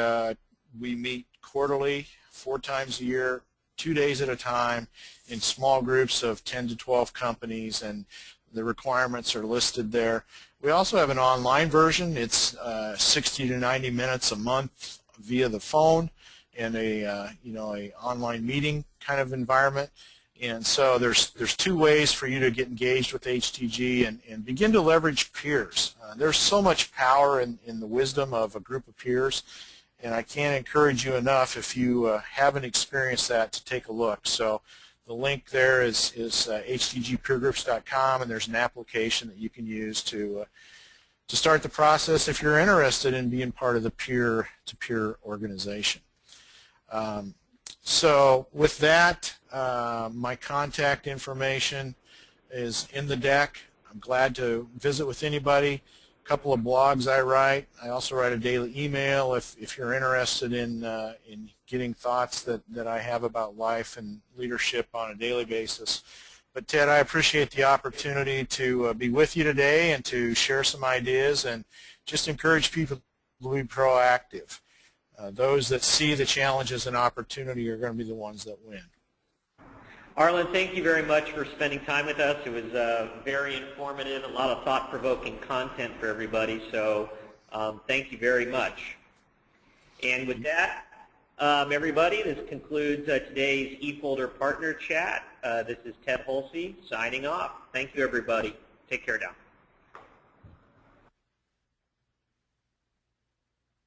we meet quarterly, 4 times a year, 2 days at a time in small groups of 10 to 12 companies, and the requirements are listed there. We also have an online version. It's 60 to 90 minutes a month via the phone in a online meeting kind of environment. And so there's 2 ways for you to get engaged with HTG and begin to leverage peers. There's so much power in the wisdom of a group of peers, and I can't encourage you enough, if you haven't experienced that, to take a look. So the link there is htgpeergroups.com, and there's an application that you can use to start the process if you're interested in being part of the peer-to-peer organization. So with that, my contact information is in the deck. I'm glad to visit with anybody. A couple of blogs I write. I also write a daily email if you're interested in getting thoughts that I have about life and leadership on a daily basis. But Ted, I appreciate the opportunity to be with you today and to share some ideas and just encourage people to be proactive. Those that see the challenge as an opportunity are going to be the ones that win. Arlin, thank you very much for spending time with us. It was very informative, a lot of thought-provoking content for everybody, so thank you very much. And with that, everybody, this concludes today's eFolder Partner Chat. This is Ted Holsey signing off. Thank you, everybody. Take care now.